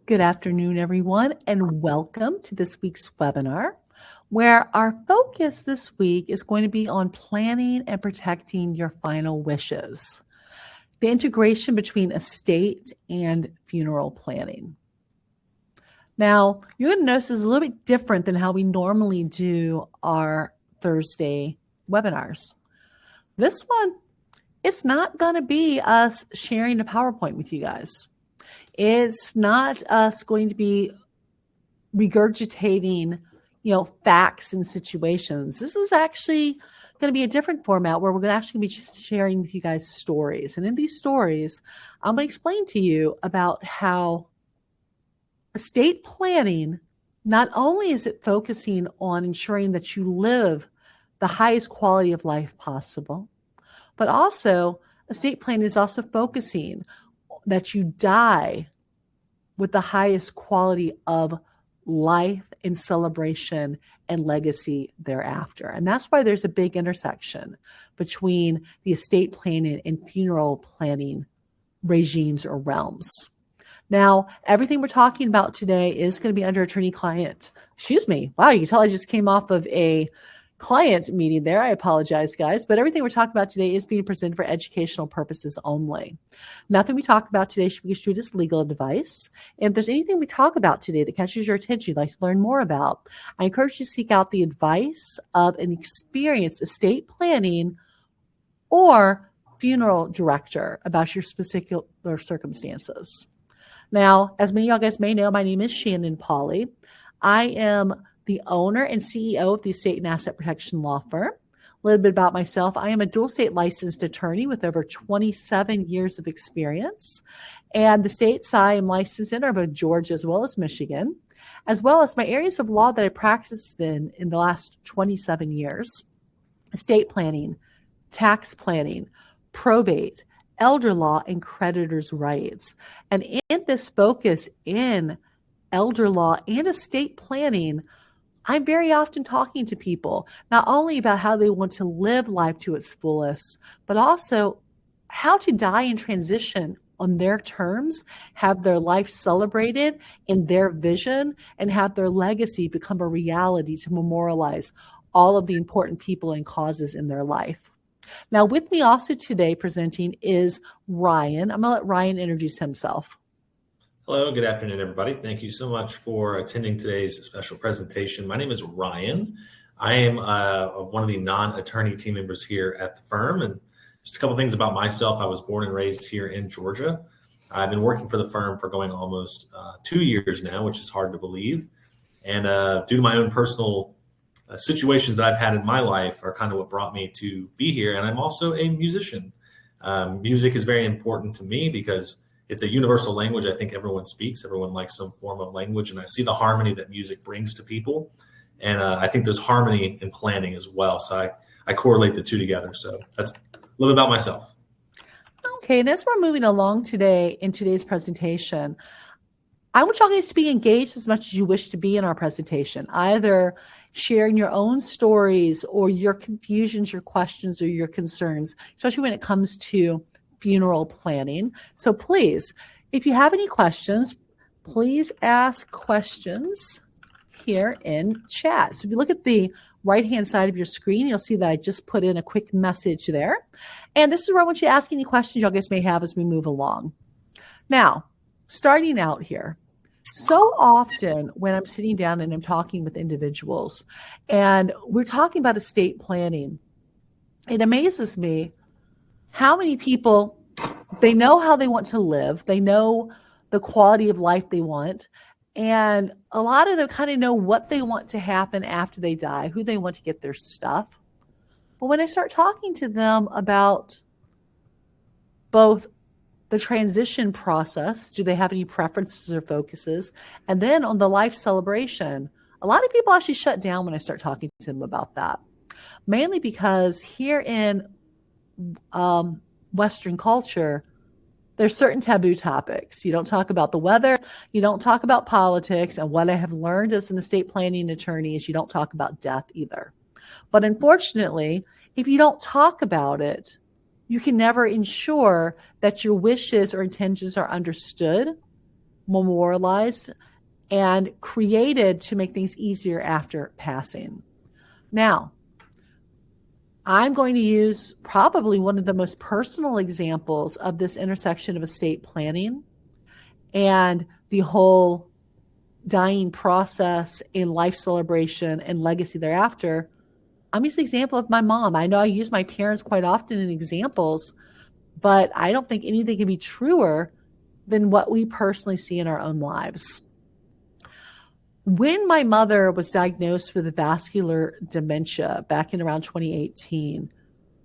Good afternoon, everyone, and welcome to this week's webinar, where our focus this week is going to be on planning and protecting your final wishes, the integration between estate and funeral planning. Now, you're going to notice this is a little bit different than how we normally do our Thursday webinars. This one, it's not going to be us sharing a PowerPoint with you guys. It's not us going to be regurgitating, facts and situations. This is actually going to be a different format where we're going to actually be sharing with you guys stories. And in these stories, I'm going to explain to you about how estate planning, not only is it focusing on ensuring that you live the highest quality of life possible, but also estate planning is also focusing that you die with the highest quality of life and celebration and legacy thereafter. And that's why there's a big intersection between the estate planning and funeral planning regimes or realms. Now, everything we're talking about today is going to be under attorney-client. Excuse me. Wow, you can tell I just came off of a client meeting there. I apologize, guys. But everything we're talking about today is being presented for educational purposes only. Nothing we talk about today should be construed as legal advice. And if there's anything we talk about today that catches your attention, you'd like to learn more about, I encourage you to seek out the advice of an experienced estate planning or funeral director about your specific circumstances. Now, as many of y'all guys may know, my name is Shannon Pauley. I am the owner and CEO of the Estate and Asset Protection Law Firm. A little bit about myself. I am a dual state licensed attorney with over 27 years of experience. And the states I am licensed in are both Georgia as well as Michigan, as well as my areas of law that I practiced in the last 27 years: estate planning, tax planning, probate, elder law, and creditors' rights. And in this focus in elder law and estate planning, I'm very often talking to people not only about how they want to live life to its fullest, but also how to die and transition on their terms, have their life celebrated in their vision, and have their legacy become a reality to memorialize all of the important people and causes in their life. Now, with me also today presenting is Ryan. I'm going to let Ryan introduce himself. Hello, good afternoon, everybody. Thank you so much for attending today's special presentation. My name is Ryan. I am one of the non-attorney team members here at the firm. And just a couple things about myself. I was born and raised here in Georgia. I've been working for the firm for going almost 2 years now, which is hard to believe. And due to my own personal situations that I've had in my life are kind of what brought me to be here. And I'm also a musician. Music is very important to me because it's a universal language. I think everyone speaks. Everyone likes some form of language. And I see the harmony that music brings to people. And I think there's harmony in planning as well. So I correlate the two together. So that's a little bit about myself. Okay, and as we're moving along today in today's presentation, I want y'all guys to be engaged as much as you wish to be in our presentation, either sharing your own stories or your confusions, your questions, or your concerns, especially when it comes to funeral planning. So please, if you have any questions, please ask questions here in chat. So if you look at the right-hand side of your screen, you'll see that I just put in a quick message there. And this is where I want you to ask any questions y'all guys may have as we move along. Now, starting out here, so often when I'm sitting down and I'm talking with individuals and we're talking about estate planning, it amazes me how many people, they know how they want to live. They know the quality of life they want. And a lot of them kind of know what they want to happen after they die, who they want to get their stuff. But when I start talking to them about both the transition process, do they have any preferences or focuses? And then on the life celebration, a lot of people actually shut down when I start talking to them about that. Mainly because here in Western culture, there's certain taboo topics. You don't talk about the weather, you don't talk about politics, and what I have learned as an estate planning attorney is you don't talk about death either. But unfortunately, if you don't talk about it, you can never ensure that your wishes or intentions are understood memorialized, and created to make things easier after passing. Now, I'm going to use probably one of the most personal examples of this intersection of estate planning and the whole dying process in life celebration and legacy thereafter. I'm using an example of my mom. I know I use my parents quite often in examples, but I don't think anything can be truer than what we personally see in our own lives. When my mother was diagnosed with vascular dementia back in around 2018,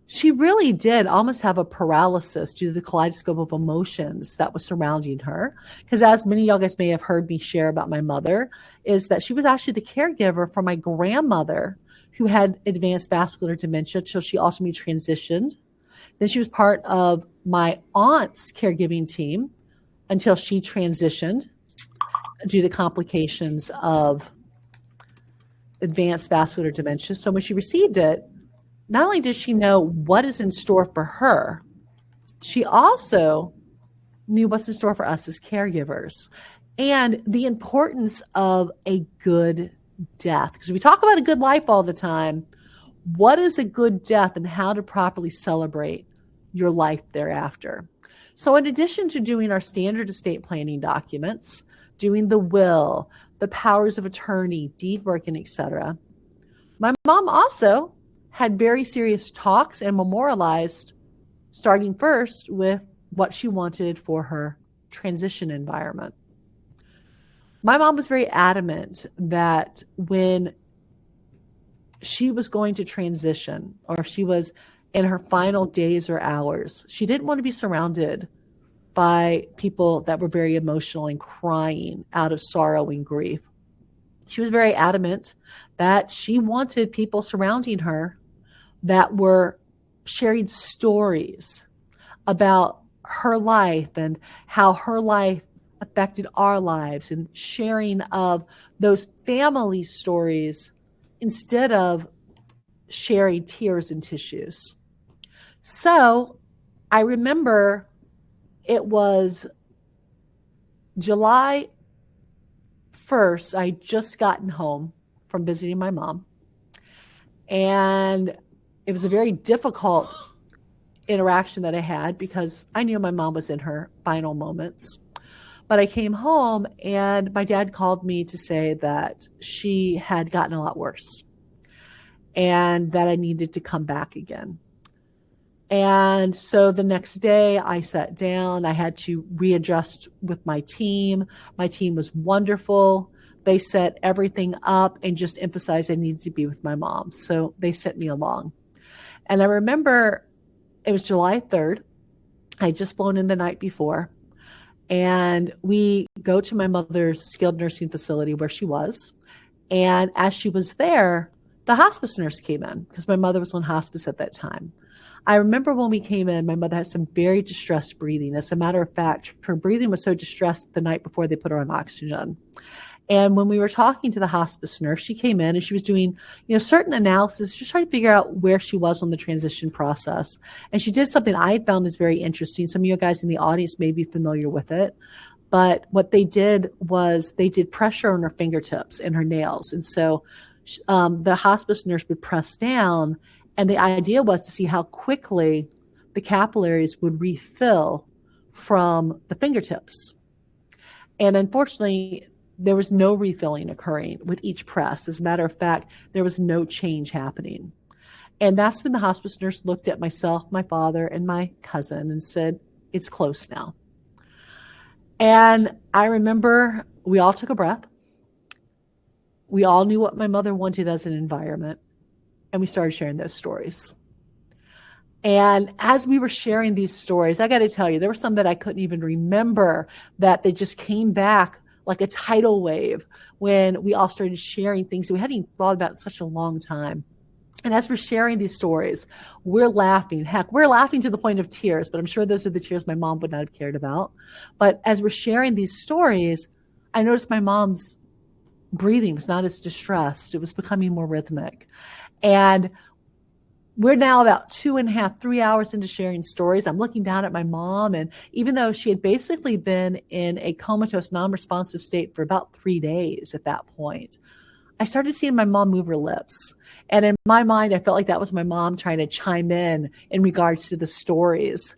she really did almost have a paralysis due to the kaleidoscope of emotions that was surrounding her. Because as many of y'all guys may have heard me share about my mother, is that she was actually the caregiver for my grandmother who had advanced vascular dementia till she ultimately transitioned. Then she was part of my aunt's caregiving team until she transitioned due to complications of advanced vascular dementia. So when she received it, not only did she know what is in store for her, she also knew what's in store for us as caregivers and the importance of a good death. Because we talk about a good life all the time. What is a good death and how to properly celebrate your life thereafter? So in addition to doing our standard estate planning documents, doing the will, the powers of attorney, deed working, etc., my mom also had very serious talks and memorialized, starting first with what she wanted for her transition environment. My mom was very adamant that when she was going to transition, or she was in her final days or hours, she didn't want to be surrounded by people that were very emotional and crying out of sorrow and grief. She was very adamant that she wanted people surrounding her that were sharing stories about her life and how her life affected our lives, and sharing of those family stories instead of sharing tears and tissues. So I remember it was July 1st. I just gotten home from visiting my mom, and it was a very difficult interaction that I had because I knew my mom was in her final moments. But I came home and my dad called me to say that she had gotten a lot worse and that I needed to come back again. And so the next day I sat down, I had to readjust with my team. My team was wonderful. They set everything up and just emphasized I needed to be with my mom. So they sent me along. And I remember it was July 3rd. I had just flown in the night before. And we go to my mother's skilled nursing facility where she was. And as she was there, the hospice nurse came in because my mother was on hospice at that time. I remember when we came in, my mother had some very distressed breathing. As a matter of fact, her breathing was so distressed the night before they put her on oxygen. And when we were talking to the hospice nurse, she came in and she was doing, certain analysis, just trying to figure out where she was on the transition process. And she did something I found is very interesting. Some of you guys in the audience may be familiar with it. But what they did was they did pressure on her fingertips and her nails. And so the hospice nurse would press down, and the idea was to see how quickly the capillaries would refill from the fingertips. And unfortunately, there was no refilling occurring with each press. As a matter of fact, there was no change happening. And that's when the hospice nurse looked at myself, my father, and my cousin and said, "It's close now." And I remember we all took a breath. We all knew what my mother wanted as an environment, and we started sharing those stories. And as we were sharing these stories, I got to tell you, there were some that I couldn't even remember, that they just came back like a tidal wave when we all started sharing things that we hadn't even thought about in such a long time. And as we're sharing these stories, we're laughing. Heck, we're laughing to the point of tears, but I'm sure those are the tears my mom would not have cared about. But as we're sharing these stories, I noticed my mom's breathing was not as distressed. It was becoming more rhythmic. And we're now about 2.5, 3 hours into sharing stories. I'm looking down at my mom, and even though she had basically been in a comatose, non-responsive state for about 3 days at that point, I started seeing my mom move her lips. And in my mind, I felt like that was my mom trying to chime in regards to the stories.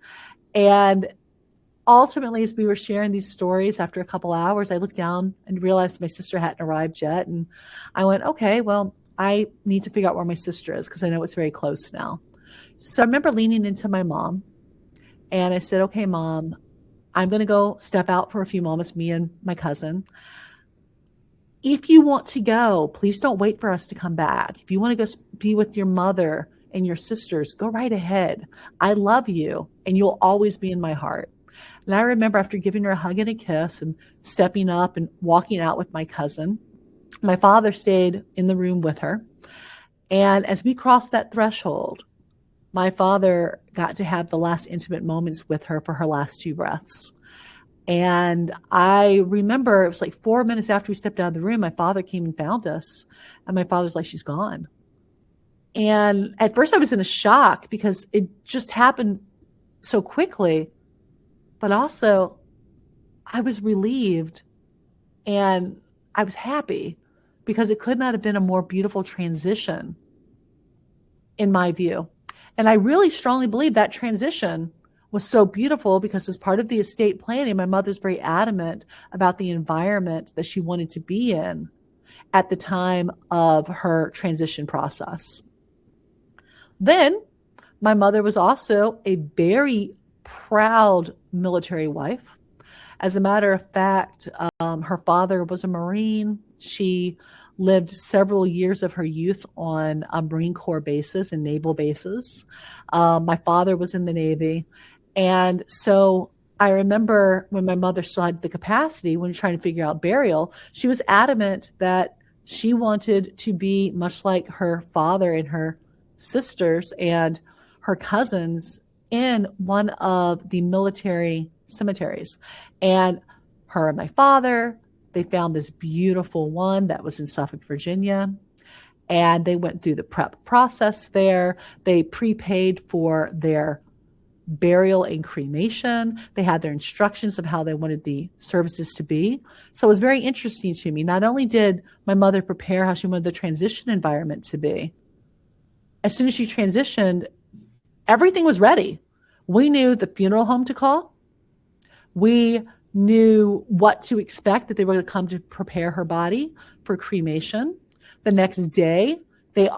And ultimately, as we were sharing these stories, after a couple hours, I looked down and realized my sister hadn't arrived yet. And I went, okay, well, I need to figure out where my sister is because I know it's very close now. So I remember leaning into my mom and I said, okay, Mom, I'm going to go step out for a few moments, me and my cousin. If you want to go, please don't wait for us to come back. If you want to go be with your mother and your sisters, go right ahead. I love you and you'll always be in my heart. And I remember after giving her a hug and a kiss and stepping up and walking out with my cousin, my father stayed in the room with her. And as we crossed that threshold, my father got to have the last intimate moments with her for her last 2 breaths. And I remember it was like 4 minutes after we stepped out of the room, my father came and found us. And my father's like, she's gone. And at first I was in a shock because it just happened so quickly. But also I was relieved and I was happy because it could not have been a more beautiful transition in my view. And I really strongly believe that transition was so beautiful because as part of the estate planning, my mother's very adamant about the environment that she wanted to be in at the time of her transition process. Then my mother was also a very proud military wife. As a matter of fact, her father was a Marine. She lived several years of her youth on Marine Corps bases and naval bases. My father was in the Navy. And so I remember when my mother still had the capacity, when trying to figure out burial, she was adamant that she wanted to be much like her father and her sisters and her cousins in one of the military cemeteries. And her and my father, they found this beautiful one that was in Suffolk, Virginia. And they went through the prep process there. They prepaid for their burial and cremation. They had their instructions of how they wanted the services to be. So it was very interesting to me. Not only did my mother prepare how she wanted the transition environment to be, as soon as she transitioned, everything was ready. We knew the funeral home to call. We knew what to expect, that they were going to come to prepare her body for cremation. The next day, they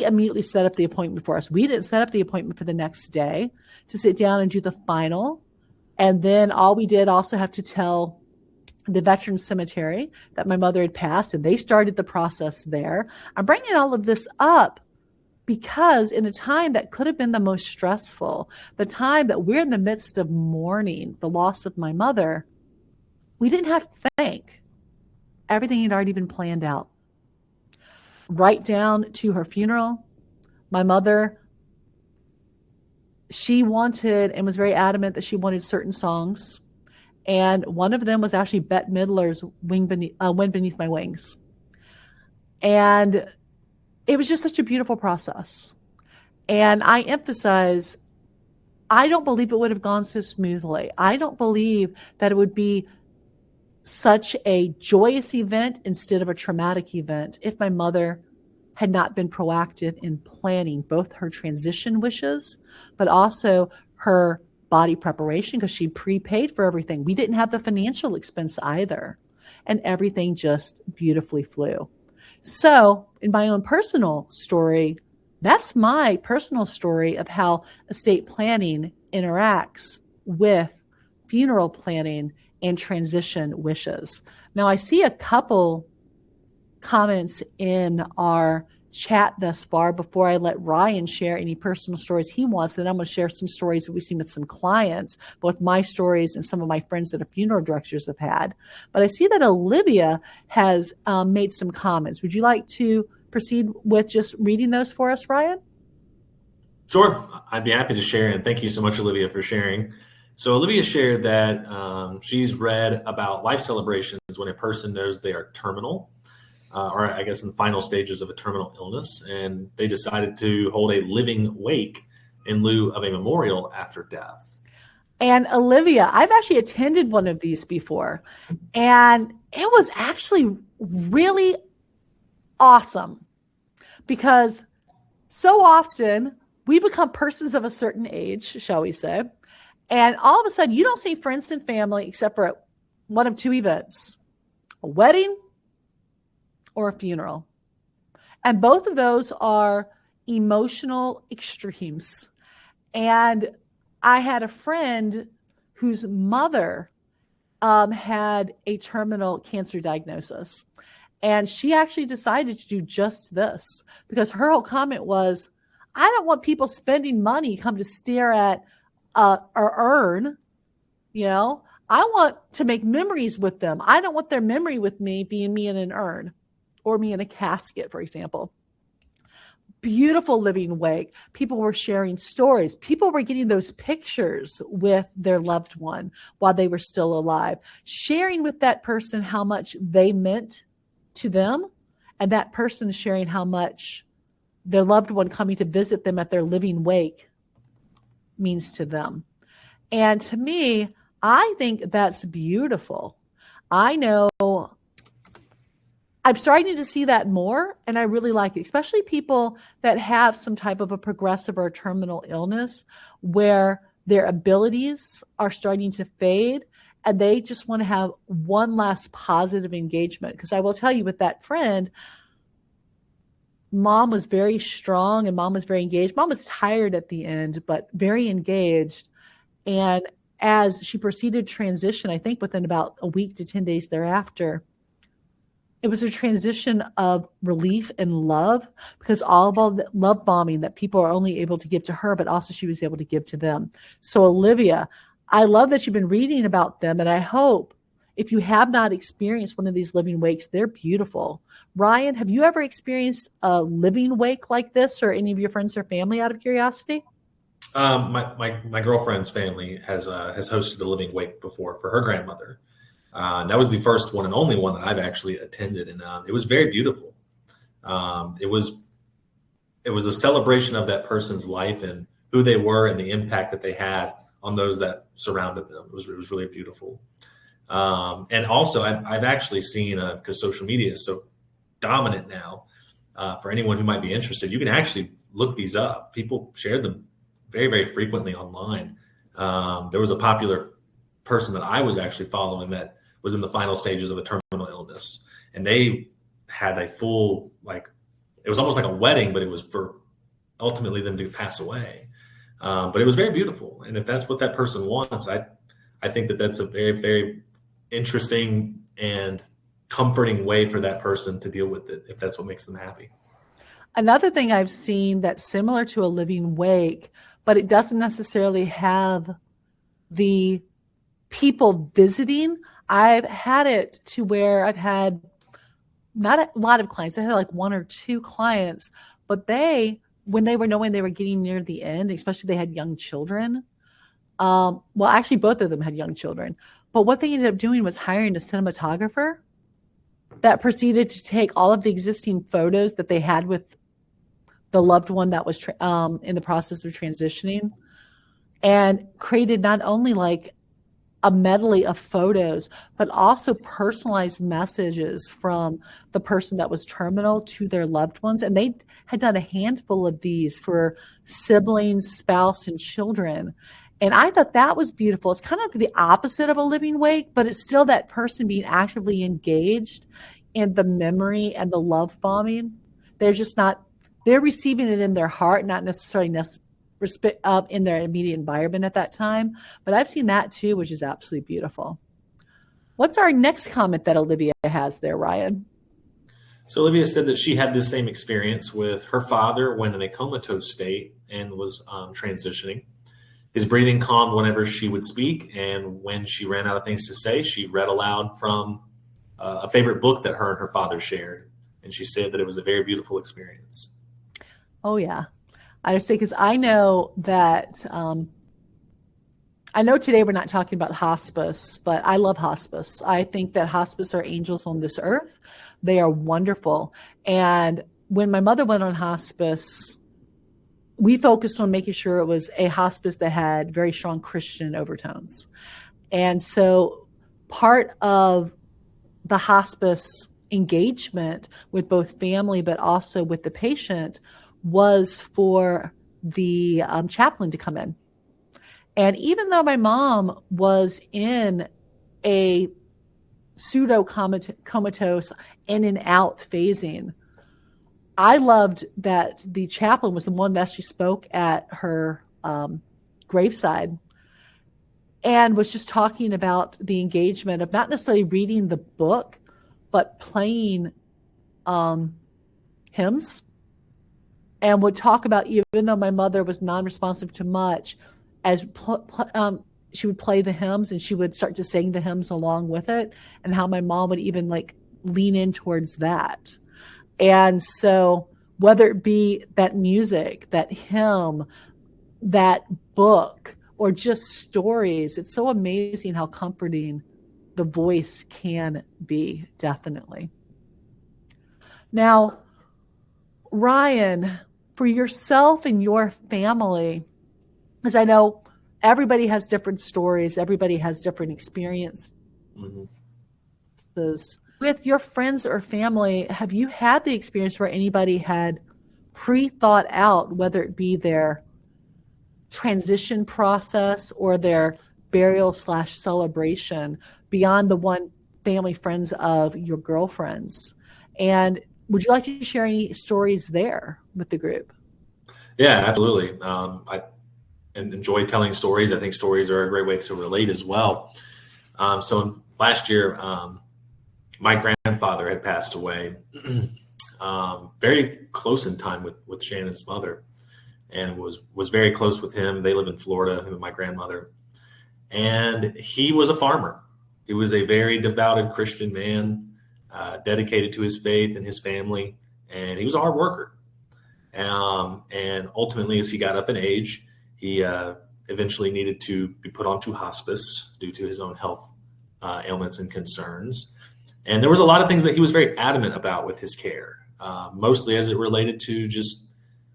immediately set up the appointment for us. We didn't set up the appointment for the next day to sit down and do the final. And then all we did also have to tell the Veterans Cemetery that my mother had passed, and they started the process there. I'm bringing all of this up because in a time that could have been the most stressful, the time that we're in the midst of mourning the loss of my mother, we didn't have to think. Everything had already been planned out. Right down to her funeral, my mother, she wanted and was very adamant that she wanted certain songs. And one of them was actually Bette Midler's Wind Beneath My Wings. And it was just such a beautiful process. And I emphasize, I don't believe it would have gone so smoothly. I don't believe that it would be such a joyous event instead of a traumatic event if my mother had not been proactive in planning both her transition wishes, but also her body preparation, because she prepaid for everything. We didn't have the financial expense either. And everything just beautifully flew. So in my own personal story, that's my personal story of how estate planning interacts with funeral planning and transition wishes. Now, I see a couple comments in our chat thus far before I let Ryan share any personal stories he wants. And I'm going to share some stories that we've seen with some clients, both my stories and some of my friends that are funeral directors have had. But I see that Olivia has made some comments. Would you like to proceed with just reading those for us, Ryan? Sure. I'd be happy to share. And thank you so much, Olivia, for sharing. So Olivia shared that she's read about life celebrations when a person knows they are terminal. or I guess in the final stages of a terminal illness, and they decided to hold a living wake in lieu of a memorial after death. And Olivia, I've actually attended one of these before, and it was actually really awesome because so often we become persons of a certain age, shall we say, and all of a sudden you don't see friends and family except for one of two events: a wedding or a funeral. And both of those are emotional extremes. And I had a friend whose mother had a terminal cancer diagnosis. And she actually decided to do just this because her whole comment was, I don't want people spending money come to stare at our urn. I want to make memories with them. I don't want their memory with me being me in an urn or me in a casket, for example. Beautiful living wake. People were sharing stories. People were getting those pictures with their loved one while they were still alive, sharing with that person how much they meant to them, and that person sharing how much their loved one coming to visit them at their living wake means to them. And to me, I think that's beautiful. I know I'm starting to see that more, and I really like it, especially people that have some type of a progressive or terminal illness where their abilities are starting to fade and they just want to have one last positive engagement. Because I will tell you, with that friend, mom was very strong and mom was very engaged. Mom was tired at the end, but very engaged. And as she proceeded transition, I think within about a week to 10 days thereafter, it was a transition of relief and love, because all of the love bombing that people are only able to give to her, but also she was able to give to them. So Olivia, I love that you've been reading about them. And I hope if you have not experienced one of these living wakes, they're beautiful. Ryan, have you ever experienced a living wake like this, or any of your friends or family, out of curiosity? My girlfriend's family has hosted a living wake before for her grandmother. That was the first one and only one that I've actually attended, and it was very beautiful. It was a celebration of that person's life and who they were and the impact that they had on those that surrounded them. It was really beautiful. And also, I've actually seen, because social media is so dominant now, for anyone who might be interested, you can actually look these up. People share them very, very frequently online. There was a popular person that I was actually following that was in the final stages of a terminal illness, and they had a full, it was almost like a wedding, but it was for ultimately them to pass away. But it was very beautiful. And if that's what that person wants, I think that that's a very, very interesting and comforting way for that person to deal with it, if that's what makes them happy. Another thing I've seen that's similar to a living wake, but it doesn't necessarily have the people visiting. I've had it to where I've had not a lot of clients. I had like one or two clients, but when they were knowing they were getting near the end, especially if they had young children. Well, actually, both of them had young children. But what they ended up doing was hiring a cinematographer that proceeded to take all of the existing photos that they had with the loved one that was in the process of transitioning, and created not only like a medley of photos, but also personalized messages from the person that was terminal to their loved ones. And they had done a handful of these for siblings, spouse, and children. And I thought that was beautiful. It's kind of the opposite of a living wake, but it's still that person being actively engaged in the memory and the love bombing. They're receiving it in their heart, not necessarily in their immediate environment at that time. But I've seen that too, which is absolutely beautiful. What's our next comment that Olivia has there, Ryan? So Olivia said that she had the same experience with her father when in a comatose state and was transitioning. His breathing calmed whenever she would speak, and when she ran out of things to say, she read aloud from a favorite book that her and her father shared. And she said that it was a very beautiful experience. Oh, yeah. I would say, because I know that I know today we're not talking about hospice, but I love hospice. I think that hospice are angels on this earth. They are wonderful. And when my mother went on hospice, we focused on making sure it was a hospice that had very strong Christian overtones. And so part of the hospice engagement with both family, but also with the patient, was for the chaplain to come in. And even though my mom was in a pseudo comatose in and out phasing, I loved that the chaplain was the one that actually spoke at her graveside and was just talking about the engagement of not necessarily reading the book, but playing hymns, and would talk about, even though my mother was non-responsive to much, as she would play the hymns and she would start to sing the hymns along with it, and how my mom would even like lean in towards that. And so whether it be that music, that hymn, that book, or just stories, it's so amazing how comforting the voice can be, definitely. Now, Ryan, for yourself and your family, because I know everybody has different stories, everybody has different experiences. Mm-hmm. With your friends or family, have you had the experience where anybody had pre-thought out, whether it be their transition process or their burial/celebration, beyond the one family friends of your girlfriends? And would you like to share any stories there with the group? Yeah, absolutely. I enjoy telling stories. I think stories are a great way to relate as well. So last year, my grandfather had passed away, very close in time with Shannon's mother, and was very close with him. They live in Florida, him and my grandmother. And he was a farmer. He was a very devoted Christian man, dedicated to his faith and his family, and he was a hard worker. And ultimately, as he got up in age, he eventually needed to be put onto hospice due to his own health ailments and concerns. And there was a lot of things that he was very adamant about with his care, mostly as it related to just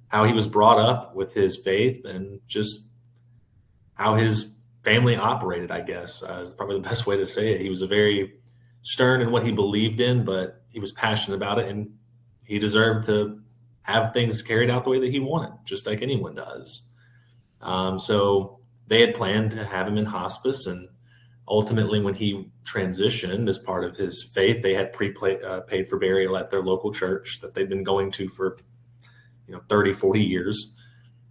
how he was brought up with his faith and just how his family operated, I guess, is probably the best way to say it. He was a very stern in what he believed in, but he was passionate about it, and he deserved to have things carried out the way that he wanted, just like anyone does. So they had planned to have him in hospice, and ultimately when he transitioned as part of his faith, they had paid for burial at their local church that they'd been going to for 30, 40 years.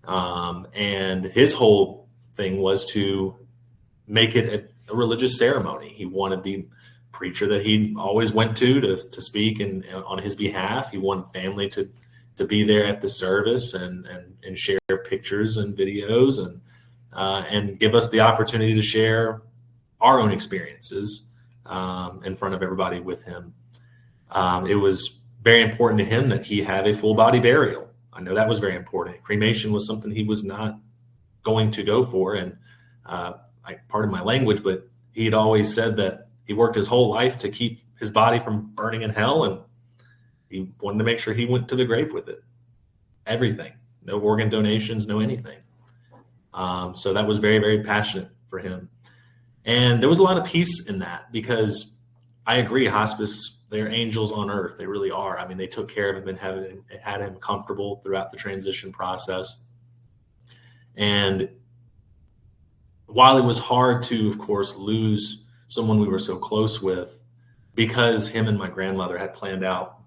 And his whole thing was to make it a religious ceremony. He wanted the preacher that he always went to speak and on his behalf. He wanted family to be there at the service and share pictures and videos and give us the opportunity to share our own experiences in front of everybody with him. It was very important to him that he have a full body burial. I know that was very important. Cremation was something he was not going to go for. And pardon my language, but he'd always said that he worked his whole life to keep his body from burning in hell. And he wanted to make sure he went to the grave with it. Everything. No organ donations, no anything. So that was very, very passionate for him. And there was a lot of peace in that, because I agree, hospice, they're angels on earth. They really are. I mean, they took care of him and had him comfortable throughout the transition process. And while it was hard to, of course, lose someone we were so close with, because him and my grandmother had planned out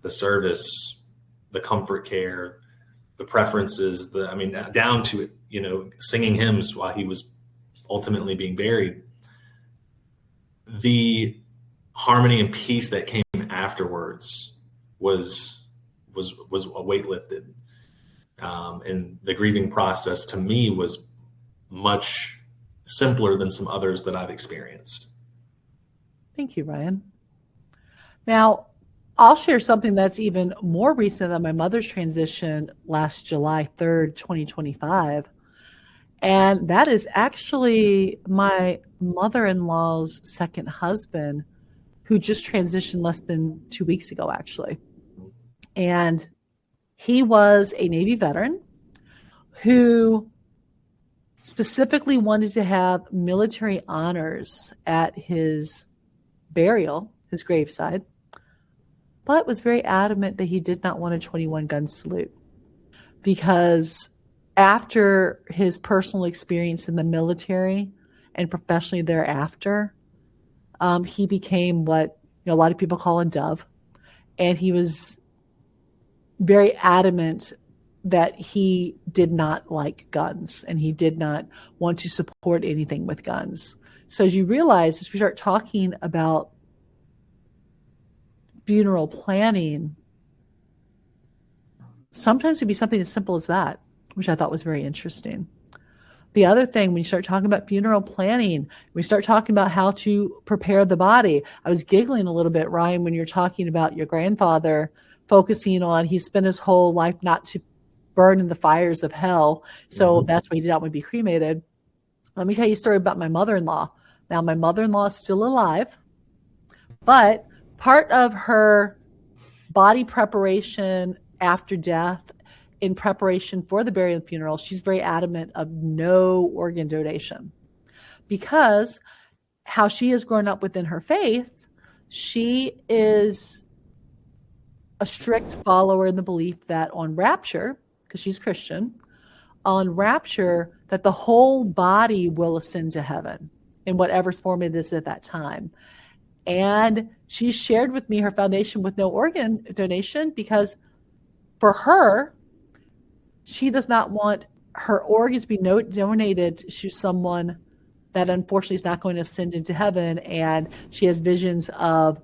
the service, the comfort care, the preferences, down to it, singing hymns while he was ultimately being buried. The harmony and peace that came afterwards was a weight lifted. And the grieving process to me was much simpler than some others that I've experienced. Thank you, Ryan. Now, I'll share something that's even more recent than my mother's transition last July 3rd, 2025. And that is actually my mother-in-law's second husband, who just transitioned less than 2 weeks ago, actually. And he was a Navy veteran who specifically wanted to have military honors at his burial, his graveside, but was very adamant that he did not want a 21 gun salute because after his personal experience in the military and professionally thereafter, he became what a lot of people call a dove. And he was very adamant that he did not like guns and he did not want to support anything with guns. So as you realize, as we start talking about funeral planning, sometimes it would be something as simple as that, which I thought was very interesting. The other thing, when you start talking about funeral planning, we start talking about how to prepare the body. I was giggling a little bit, Ryan, when you're talking about your grandfather focusing on, he spent his whole life not to burn in the fires of hell. So that's why he did not want to be cremated. Let me tell you a story about my mother-in-law. Now, my mother-in-law is still alive, but part of her body preparation after death, in preparation for the burial and funeral, she's very adamant of no organ donation because how she has grown up within her faith, she is a strict follower in the belief that on rapture, because she's Christian, on rapture, that the whole body will ascend to heaven in whatever form it is at that time. And she shared with me her foundation with no organ donation because for her, she does not want her organs to be donated to someone that unfortunately is not going to ascend into heaven. And she has visions of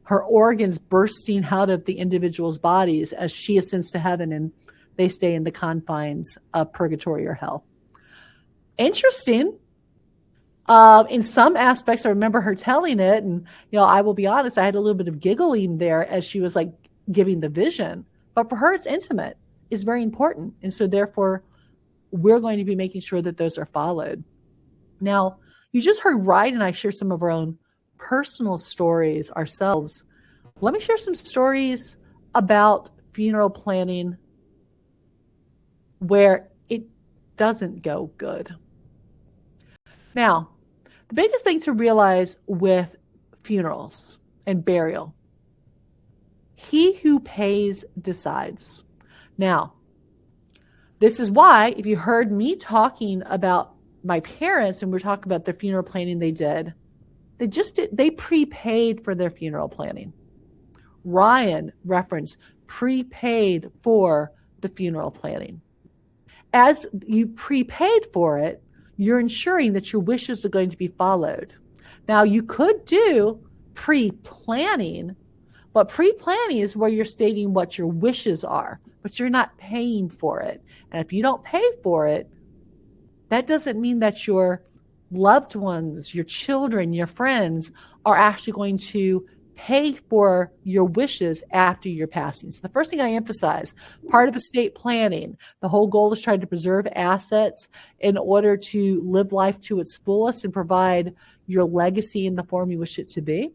her organs bursting out of the individual's bodies as she ascends to heaven and they stay in the confines of purgatory or hell. Interesting. In some aspects, I remember her telling it, and I will be honest, I had a little bit of giggling there as she was like giving the vision. But for her, it's intimate. Is very important. And so therefore, we're going to be making sure that those are followed. Now, you just heard Ryan and I share some of our own personal stories ourselves. Let me share some stories about funeral planning where it doesn't go good. Now, the biggest thing to realize with funerals and burial, he who pays decides. Now, this is why if you heard me talking about my parents and we're talking about their funeral planning they prepaid for their funeral planning. Ryan referenced prepaid for the funeral planning. As you prepaid for it, you're ensuring that your wishes are going to be followed. Now, you could do pre-planning, but pre-planning is where you're stating what your wishes are, but you're not paying for it. And if you don't pay for it, that doesn't mean that your loved ones, your children, your friends are actually going to pay for your wishes after your passing. So the first thing I emphasize, part of estate planning, the whole goal is trying to preserve assets in order to live life to its fullest and provide your legacy in the form you wish it to be.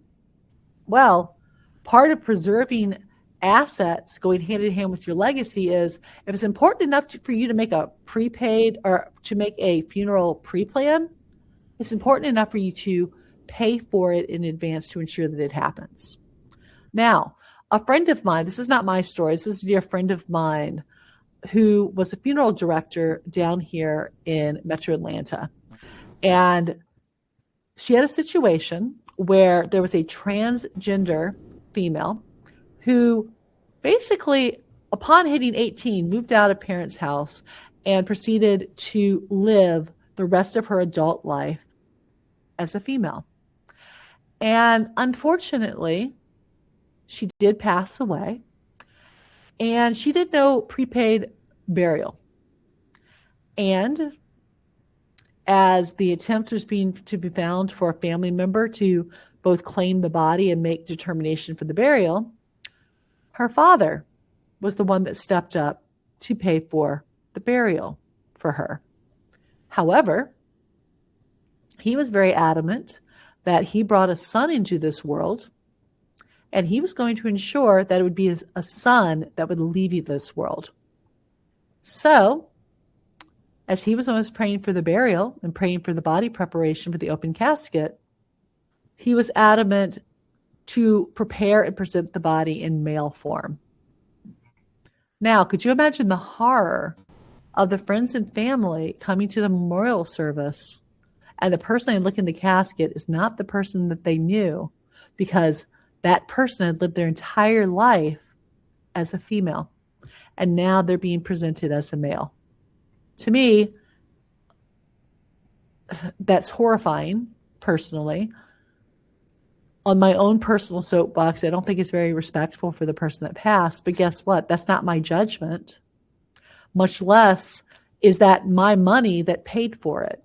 Well, part of preserving assets going hand in hand with your legacy is if it's important enough for you to make a prepaid or to make a funeral pre-plan, it's important enough for you to pay for it in advance to ensure that it happens. Now, a friend of mine, this is not my story, this is a dear friend of mine who was a funeral director down here in Metro Atlanta. And she had a situation where there was a transgender female who basically, upon hitting 18, moved out of parents' house and proceeded to live the rest of her adult life as a female. And unfortunately, she did pass away, and she did no prepaid burial. And as the attempt was to be found for a family member to both claim the body and make determination for the burial, her father was the one that stepped up to pay for the burial for her. However, he was very adamant that he brought a son into this world, and he was going to ensure that it would be a son that would leave this world. So, as he was always praying for the burial and praying for the body preparation for the open casket, he was adamant to prepare and present the body in male form. Now, could you imagine the horror of the friends and family coming to the memorial service, and the person they look in the casket is not the person that they knew, because that person had lived their entire life as a female, and now they're being presented as a male? To me, that's horrifying, personally. On my own personal soapbox, I don't think it's very respectful for the person that passed, but guess what? That's not my judgment. Much less is that my money that paid for it.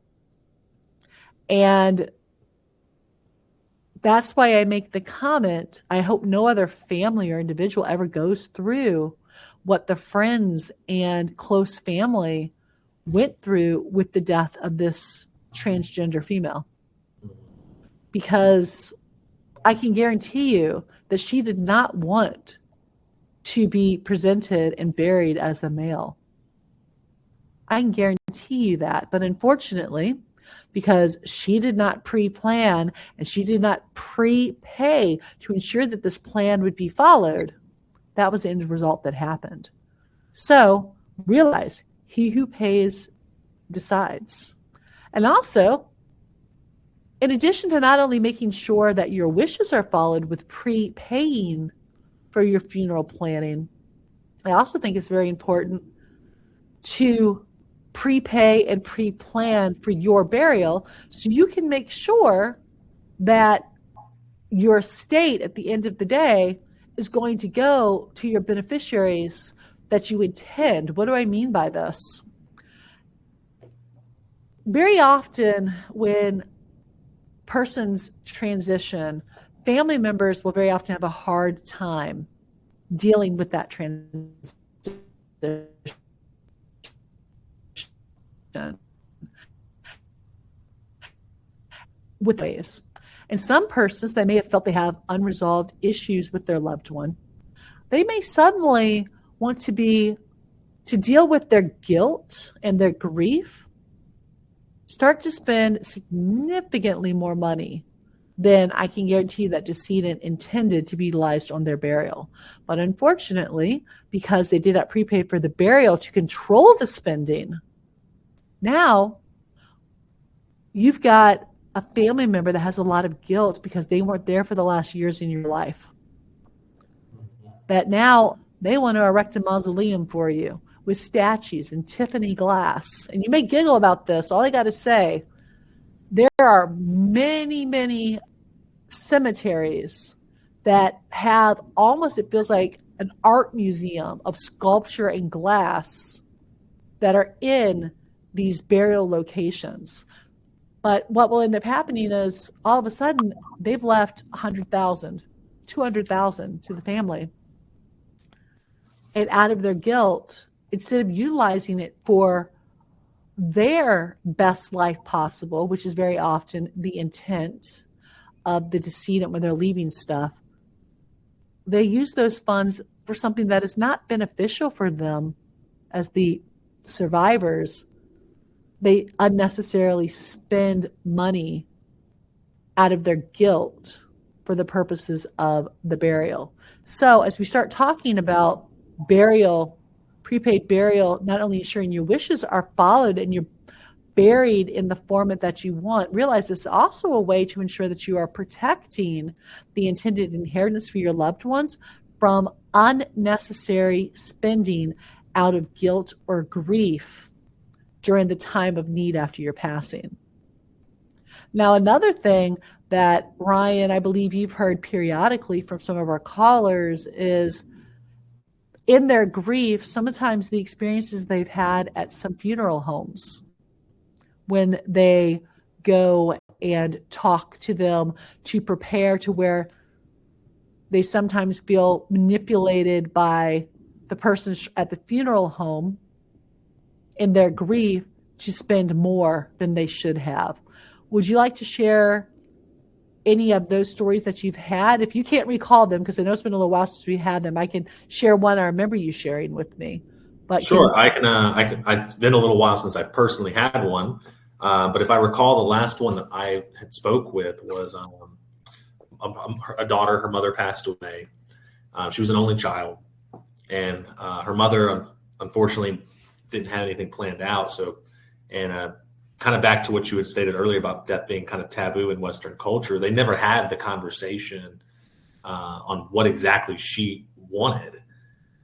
And that's why I make the comment, I hope no other family or individual ever goes through what the friends and close family went through with the death of this transgender female. Because I can guarantee you that she did not want to be presented and buried as a male. I can guarantee you that. But unfortunately, because she did not pre-plan and she did not prepay to ensure that this plan would be followed, that was the end result that happened. So realize, he who pays decides. And also, in addition to not only making sure that your wishes are followed with prepaying for your funeral planning, I also think it's very important to prepay and pre-plan for your burial, so you can make sure that your estate at the end of the day is going to go to your beneficiaries that you intend. What do I mean by this? Very often when persons transition, family members will very often have a hard time dealing with that transition. With ways. And some persons, they may have felt they have unresolved issues with their loved one. They may suddenly want to deal with their guilt and their grief, start to spend significantly more money than I can guarantee that decedent intended to be utilized on their burial. But unfortunately, because they did not prepay for the burial to control the spending, now you've got a family member that has a lot of guilt because they weren't there for the last years in your life. That now they want to erect a mausoleum for you with statues and Tiffany glass. And you may giggle about this. All I got to say, there are many, many cemeteries that have almost, it feels like an art museum of sculpture and glass that are in these burial locations. But what will end up happening is all of a sudden they've left $100,000, $200,000 to the family. And out of their guilt, instead of utilizing it for their best life possible, which is very often the intent of the decedent when they're leaving stuff, they use those funds for something that is not beneficial for them as the survivors. They unnecessarily spend money out of their guilt for the purposes of the burial. So as we start talking about burial, prepaid burial, not only ensuring your wishes are followed and you're buried in the format that you want, realize this is also a way to ensure that you are protecting the intended inheritance for your loved ones from unnecessary spending out of guilt or grief during the time of need after your passing. Now, another thing that, Ryan, I believe you've heard periodically from some of our callers is in their grief, sometimes the experiences they've had at some funeral homes when they go and talk to them to prepare to where they sometimes feel manipulated by the person at the funeral home in their grief to spend more than they should have. Would you like to share any of those stories that you've had? If you can't recall them, because I know it's been a little while since we had them, I can share one I remember you sharing with me. But Sure, I can. It's been a little while since I've personally had one, but if I recall, the last one that I had spoke with was a daughter. Her mother passed away. She was an only child, and her mother unfortunately didn't have anything planned out. So, and kind of back to what you had stated earlier about death being kind of taboo in Western culture, they never had the conversation on what exactly she wanted.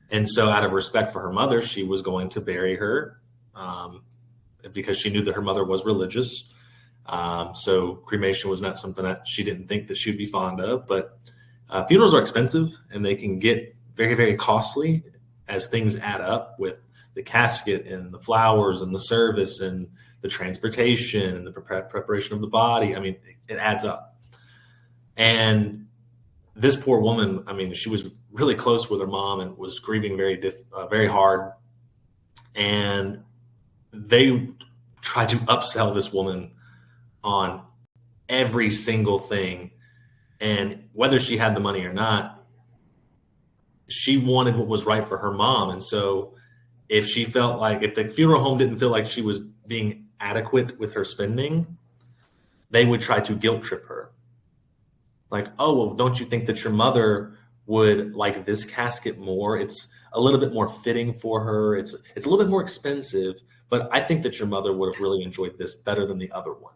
And so, out of respect for her mother, she was going to bury her because she knew that her mother was religious. So, cremation was not something that she didn't think that she'd be fond of. But funerals are expensive, and they can get very, very costly as things add up with the casket and the flowers and the service and the transportation and the preparation of the body. I mean, it adds up. And this poor woman, I mean, she was really close with her mom and was grieving very hard. And they tried to upsell this woman on every single thing. And whether she had the money or not, she wanted what was right for her mom. And so if the funeral home didn't feel like she was being adequate with her spending, they would try to guilt trip her. Like, oh, well, don't you think that your mother would like this casket more? It's a little bit more fitting for her. It's a little bit more expensive, but I think that your mother would have really enjoyed this better than the other one.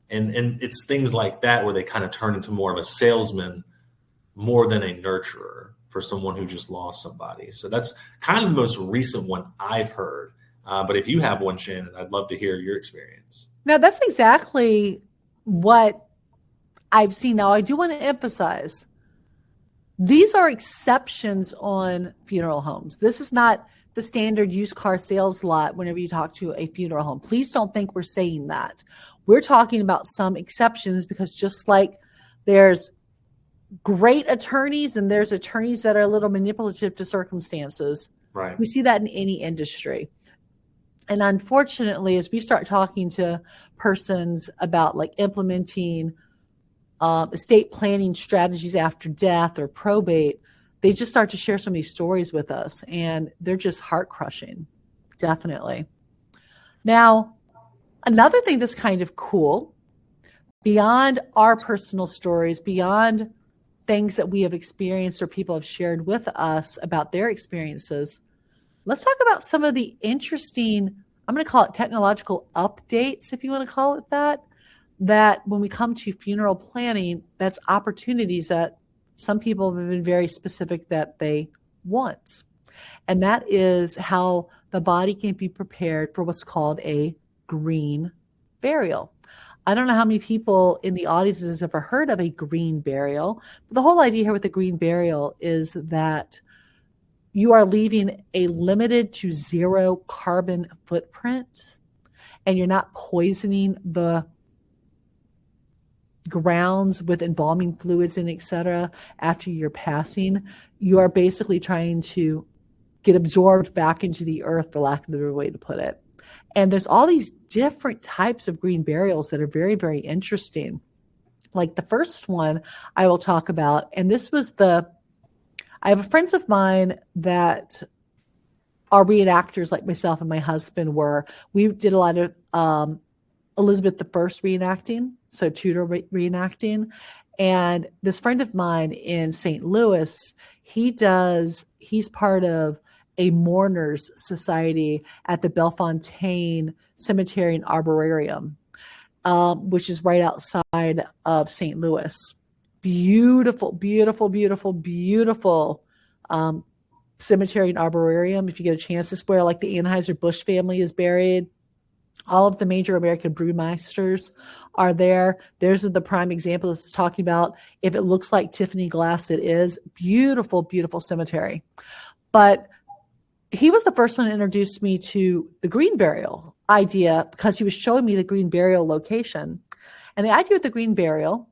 And it's things like that where they kind of turn into more of a salesman more than a nurturer for someone who just lost somebody. So that's kind of the most recent one I've heard. But if you have one, Shannon, I'd love to hear your experience. now that's exactly what I've seen. Now, I do want to emphasize these are exceptions on funeral homes. This is not the standard used car sales lot whenever you talk to a funeral home. Please don't think we're saying that. We're talking about some exceptions because just like there's great attorneys and there's attorneys that are a little manipulative to circumstances. Right. We see that in any industry. And unfortunately, as we start talking to persons about like implementing estate planning strategies after death or probate, they just start to share some of these stories with us, and they're just heart crushing. Definitely. Now, another thing that's kind of cool, beyond our personal stories, beyond things that we have experienced or people have shared with us about their experiences, let's talk about some of the interesting, I'm going to call it technological updates, if you want to call it that when we come to funeral planning, that's opportunities that some people have been very specific that they want. And that is how the body can be prepared for what's called a green burial. I don't know how many people in the audience has ever heard of a green burial. But the whole idea here with the green burial is that you are leaving a limited to zero carbon footprint, and you're not poisoning the grounds with embalming fluids and et cetera after you're passing. You are basically trying to get absorbed back into the earth, for lack of a better way to put it. And there's all these different types of green burials that are very, very interesting. Like the first one I will talk about, and this was I have friends of mine that are reenactors like myself and my husband were. We did a lot of Elizabeth I reenacting, so Tudor reenacting. And this friend of mine in St. Louis, he's part of a mourners society at the Bellefontaine Cemetery and Arboretum, which is right outside of St. Louis. Beautiful, beautiful, beautiful, beautiful cemetery and arboretum. If you get a chance, this is where like the Anheuser-Busch family is buried. All of the major American brewmeisters are there. There's the prime example this is talking about. If it looks like Tiffany glass, it is. Beautiful, beautiful cemetery. But he was the first one to introduce me to the green burial idea because he was showing me the green burial location. And the idea with the green burial,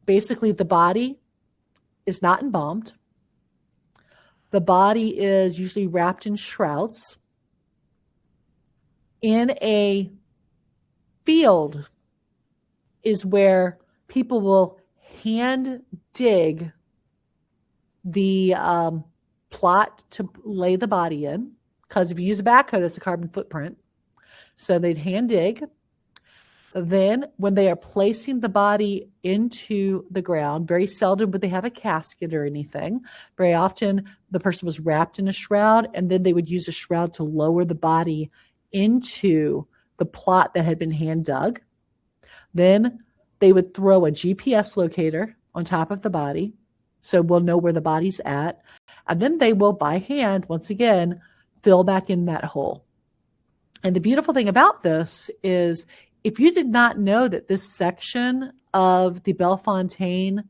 basically the body is not embalmed. The body is usually wrapped in shrouds. in a field is where people will hand dig the plot to lay the body in, because if you use a backhoe, that's a carbon footprint. So they'd hand dig. Then when they are placing the body into the ground, very seldom would they have a casket or anything. Very often the person was wrapped in a shroud, and then they would use a shroud to lower the body into the plot that had been hand dug. Then they would throw a GPS locator on top of the body, so we'll know where the body's at. And then they will, by hand, once again, fill back in that hole. And the beautiful thing about this is, if you did not know that this section of the Bellefontaine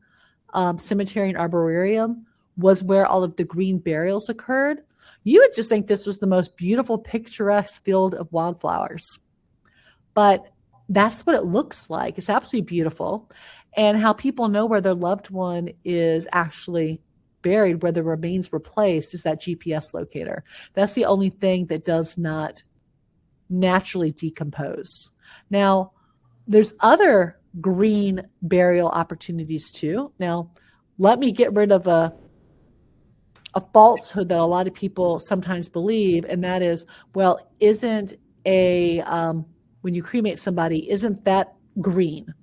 Cemetery and Arboretum was where all of the green burials occurred, you would just think this was the most beautiful, picturesque field of wildflowers. But that's what it looks like. It's absolutely beautiful. And how people know where their loved one is actually buried, where the remains were placed, is that GPS locator. That's the only thing that does not naturally decompose. Now, there's other green burial opportunities too. Now, let me get rid of a falsehood that a lot of people sometimes believe, and that is, well, isn't when you cremate somebody, isn't that green?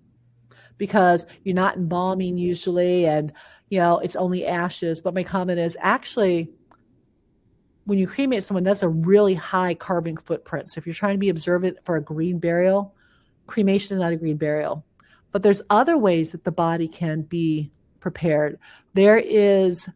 Because you're not embalming usually, and it's only ashes. But my comment is, actually, when you cremate someone, that's a really high carbon footprint. So if you're trying to be observant for a green burial, cremation is not a green burial. But there's other ways that the body can be prepared. There is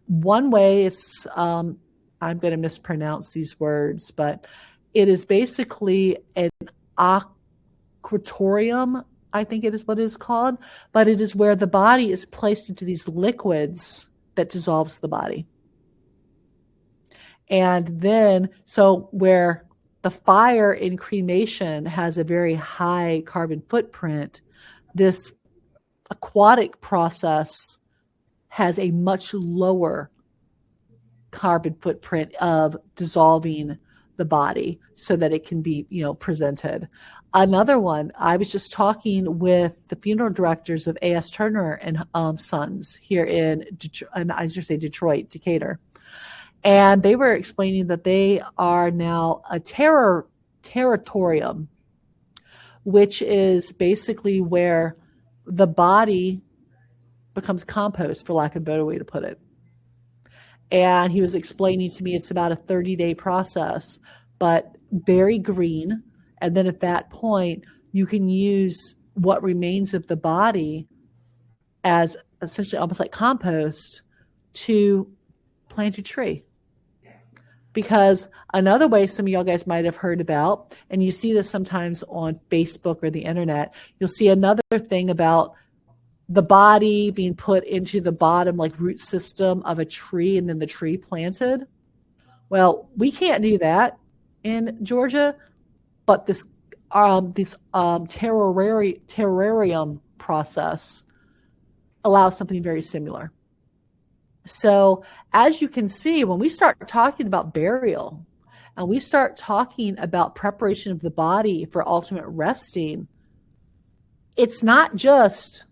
one way, it's I'm going to mispronounce these words, but it is basically an aquatorium, I think it is what it is called, but it is where the body is placed into these liquids that dissolves the body. And then, so where the fire in cremation has a very high carbon footprint, this aquatic process has a much lower carbon footprint of dissolving the body so that it can be, presented. Another one, I was just talking with the funeral directors of A.S. Turner and Sons here in Detroit, Decatur. And they were explaining that they are now a terratorium, which is basically where the body becomes compost, for lack of a better way to put it. And he was explaining to me it's about a 30-day process, but very green. And then at that point, you can use what remains of the body as essentially almost like compost to plant a tree. Because another way some of y'all guys might have heard about, and you see this sometimes on Facebook or the internet, you'll see another thing about the body being put into the bottom, like root system of a tree, and then the tree planted. Well, we can't do that in Georgia, but this terrarium process allows something very similar. So as you can see, when we start talking about burial and we start talking about preparation of the body for ultimate resting, it's not just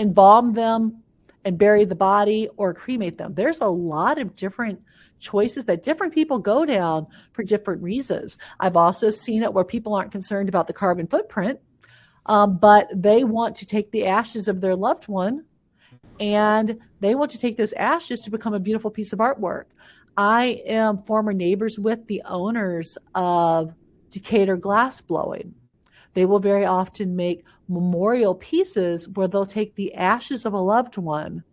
embalm them and bury the body or cremate them. There's a lot of different choices that different people go down for different reasons. I've also seen it where people aren't concerned about the carbon footprint, but they want to take the ashes of their loved one and they want to take those ashes to become a beautiful piece of artwork. I am former neighbors with the owners of Decatur Glass Blowing. They will very often make memorial pieces where they'll take the ashes of a loved one,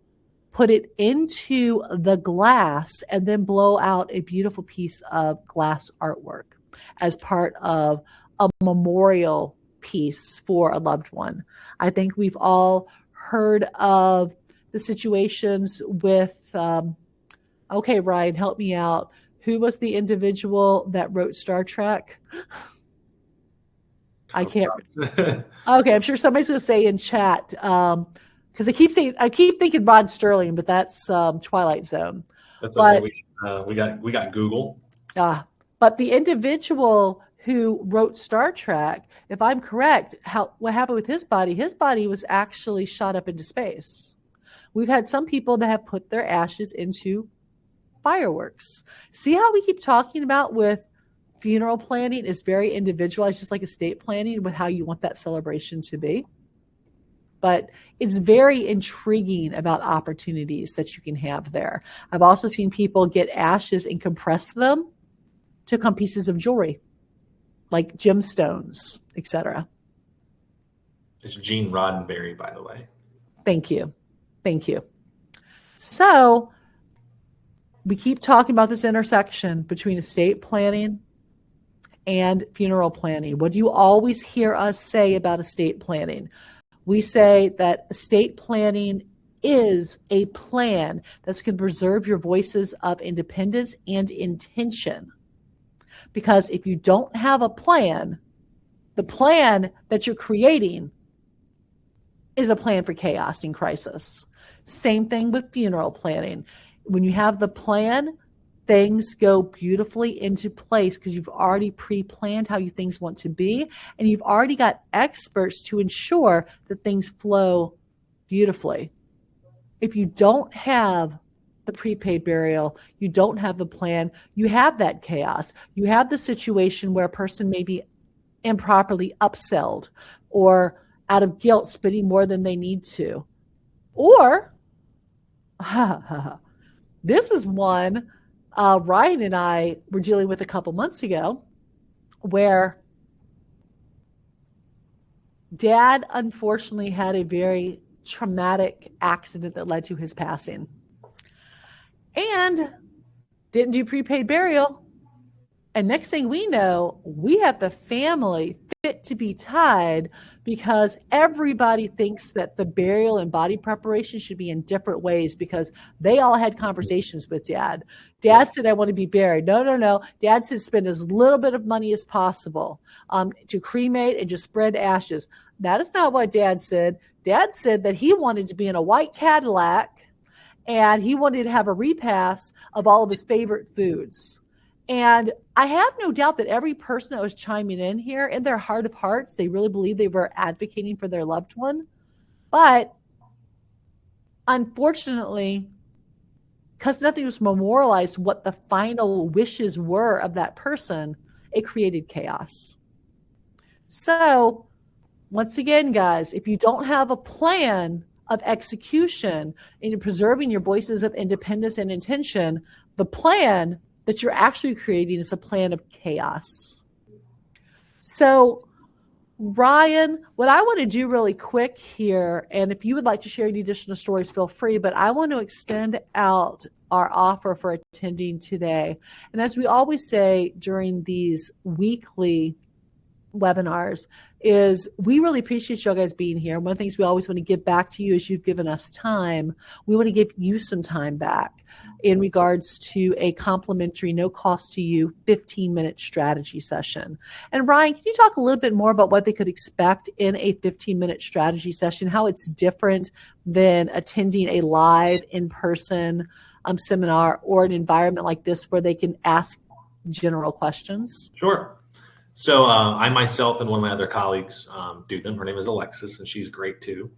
put it into the glass, and then blow out a beautiful piece of glass artwork as part of a memorial piece for a loved one. I think we've all heard of the situations with, okay, Ryan, help me out. Who was the individual that wrote Star Trek? I can't. Okay, I'm sure somebody's going to say in chat, because I keep thinking Rod Sterling, but that's Twilight Zone. That's okay. We got Google. But the individual who wrote Star Trek, if I'm correct, what happened with his body was actually shot up into space. We've had some people that have put their ashes into fireworks. See how we keep talking about with funeral planning is very individualized, just like estate planning, with how you want that celebration to be. But it's very intriguing about opportunities that you can have there. I've also seen people get ashes and compress them to become pieces of jewelry, like gemstones, etc. It's Gene Roddenberry, by the way. Thank you. Thank you. So we keep talking about this intersection between estate planning and funeral planning. What do you always hear us say about estate planning? We say that estate planning is a plan that's going to preserve your voices of independence and intention. Because if you don't have a plan, the plan that you're creating is a plan for chaos and crisis. Same thing with funeral planning. When you have the plan, things go beautifully into place because you've already pre-planned how things want to be, and you've already got experts to ensure that things flow beautifully. If you don't have the prepaid burial, you don't have the plan, you have that chaos. You have the situation where a person may be improperly upselled or out of guilt spending more than they need to. Or, this is one Ryan and I were dealing with a couple months ago, where Dad unfortunately had a very traumatic accident that led to his passing and didn't do prepaid burial. And next thing we know, we have the family fit to be tied because everybody thinks that the burial and body preparation should be in different ways because they all had conversations with Dad. Dad said, I want to be buried. No. Dad said, spend as little bit of money as possible to cremate and just spread ashes. That is not what Dad said. Dad said that he wanted to be in a white Cadillac and he wanted to have a repast of all of his favorite foods. And I have no doubt that every person that was chiming in here, in their heart of hearts, they really believed they were advocating for their loved one. But unfortunately, because nothing was memorialized what the final wishes were of that person, it created chaos. So once again, guys, if you don't have a plan of execution and preserving your voices of independence and intention, the plan that you're actually creating is a plan of chaos. So, Ryan, what I want to do really quick here, and if you would like to share any additional stories, feel free, but I want to extend out our offer for attending today. And as we always say during these weekly webinars, is we really appreciate you guys being here. One of the things we always want to give back to you is you've given us time. We want to give you some time back in regards to a complimentary, no cost to you, 15-minute strategy session. And Ryan, can you talk a little bit more about what they could expect in a 15-minute strategy session, how it's different than attending a live in-person seminar or an environment like this where they can ask general questions? Sure. So I myself and one of my other colleagues do them. Her name is Alexis, and she's great too.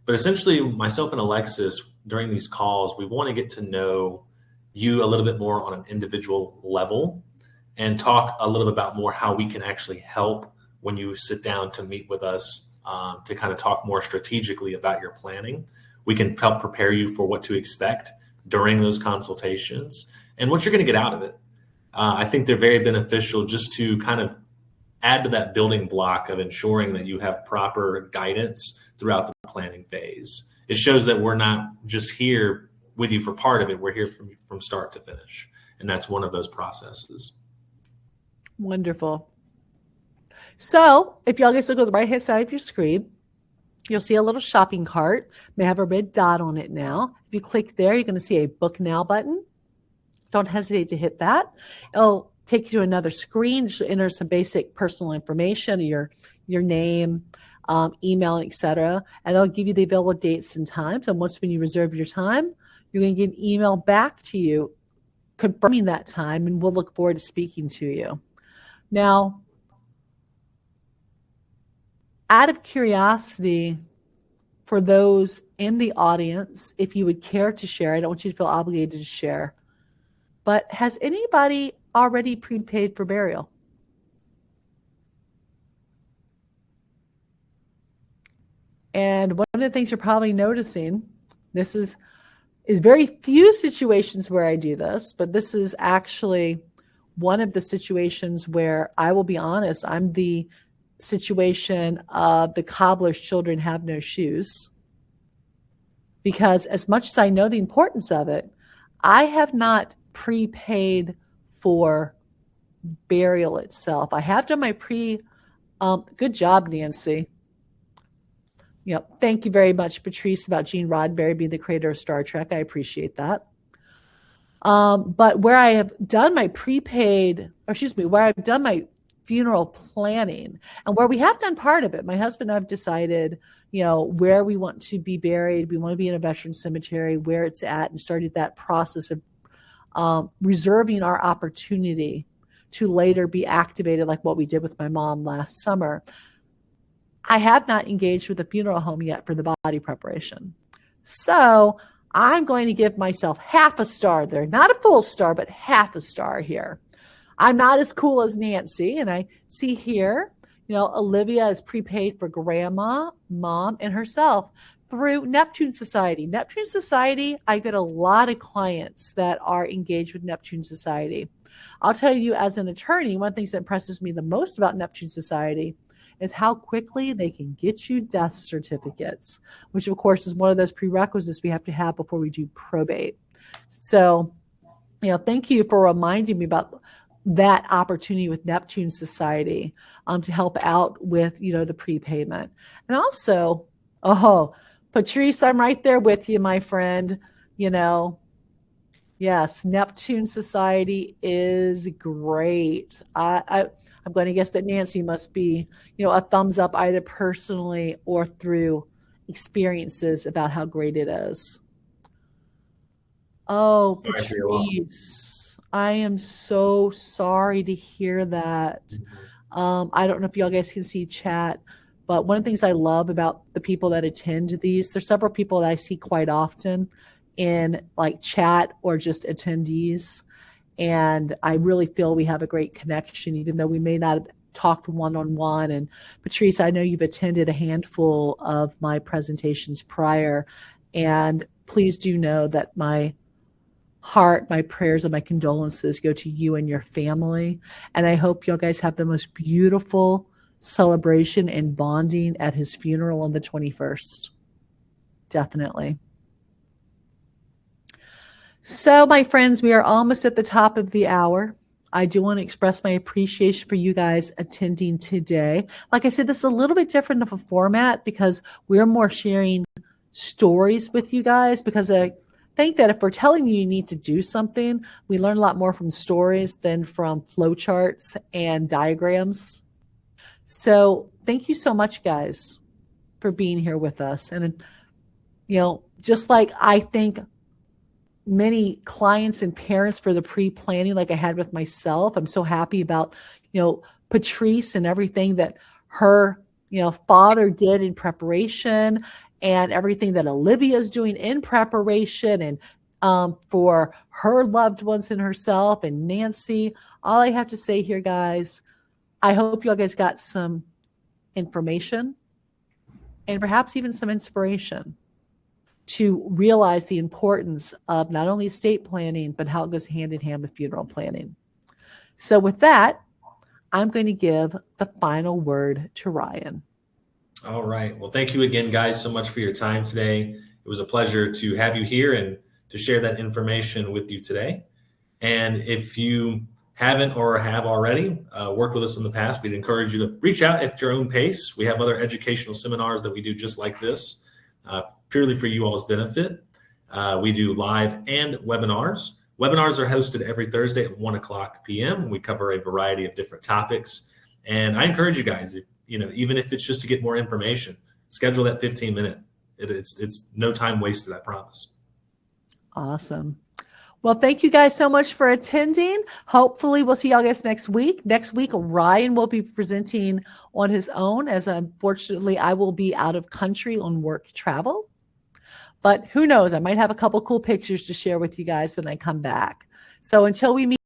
But essentially, myself and Alexis, during these calls, we want to get to know you a little bit more on an individual level and talk a little bit about more how we can actually help when you sit down to meet with us to kind of talk more strategically about your planning. We can help prepare you for what to expect during those consultations and what you're going to get out of it. I think they're very beneficial just to kind of add to that building block of ensuring that you have proper guidance throughout the planning phase. It shows that we're not just here with you for part of it. We're here from start to finish. And that's one of those processes. Wonderful. So if y'all guys look at the right-hand side of your screen, you'll see a little shopping cart. It may have a red dot on it now. If you click there, you're going to see a book now button. Don't hesitate to hit that. It'll take you to another screen. You'll enter some basic personal information, your name, email, etc. And they'll give you the available dates and times. And once when you reserve your time, you're going to get an email back to you confirming that time, and we'll look forward to speaking to you. Now, out of curiosity, for those in the audience, if you would care to share, I don't want you to feel obligated to share, but has anybody already prepaid for burial? And one of the things you're probably noticing, this is very few situations where I do this, but this is actually one of the situations where I will be honest, I'm the situation of the cobbler's children have no shoes. Because as much as I know the importance of it, I have not prepaid for burial itself. I have done my good job, Nancy. Thank you very much, Patrice, about Gene Roddenberry being the creator of Star Trek. I appreciate that. But where I have done my where I've done my funeral planning, and where we have done part of it, my husband and I have decided, where we want to be buried. We want to be in a veteran cemetery, where it's at, and started that process of reserving our opportunity to later be activated, like what we did with my mom last summer. I have not engaged with a funeral home yet for the body preparation. So I'm going to give myself half a star there. Not a full star, but half a star here. I'm not as cool as Nancy. And I see here, Olivia is prepaid for grandma, mom, and herself through Neptune Society. Neptune Society, I get a lot of clients that are engaged with Neptune Society. I'll tell you, as an attorney, one of the things that impresses me the most about Neptune Society is how quickly they can get you death certificates, which of course is one of those prerequisites we have to have before we do probate. So, thank you for reminding me about that opportunity with Neptune Society to help out with, the prepayment. And also, Patrice, I'm right there with you, my friend. Yes, Neptune Society is great. I'm going to guess that Nancy must be, a thumbs up either personally or through experiences about how great it is. Oh, Patrice, I am so sorry to hear that. I don't know if y'all guys can see chat, but one of the things I love about the people that attend these, there's several people that I see quite often in like chat or just attendees. And I really feel we have a great connection, even though we may not have talked one-on-one. And Patrice, I know you've attended a handful of my presentations prior. And please do know that my heart, my prayers, and my condolences go to you and your family. And I hope you guys have the most beautiful celebration and bonding at his funeral on the 21st. Definitely. So, my friends, we are almost at the top of the hour. I do want to express my appreciation for you guys attending today. Like I said, this is a little bit different of a format because we're more sharing stories with you guys, because I think that if we're telling you need to do something, we learn a lot more from stories than from flowcharts and diagrams. So thank you so much, guys, for being here with us. And, just like I think many clients and parents for the pre-planning like I had with myself, I'm so happy about, Patrice and everything that her, father did in preparation, and everything that Olivia is doing in preparation, and for her loved ones and herself, and Nancy. All I have to say here, guys, I hope you guys got some information and perhaps even some inspiration to realize the importance of not only estate planning, but how it goes hand in hand with funeral planning. So with that, I'm going to give the final word to Ryan. All right. Well, thank you again, guys, so much for your time today. It was a pleasure to have you here and to share that information with you today. And if you haven't or have already worked with us in the past, we'd encourage you to reach out at your own pace. We have other educational seminars that we do just like this, purely for you all's benefit. We do live and webinars. Webinars are hosted every Thursday at 1:00 p.m. We cover a variety of different topics. And I encourage you guys, even if it's just to get more information, schedule that 15-minute. It's no time wasted, I promise. Awesome. Well, thank you guys so much for attending. Hopefully, we'll see y'all guys next week. Next week, Ryan will be presenting on his own, as unfortunately, I will be out of country on work travel. But who knows? I might have a couple cool pictures to share with you guys when I come back. So until we meet.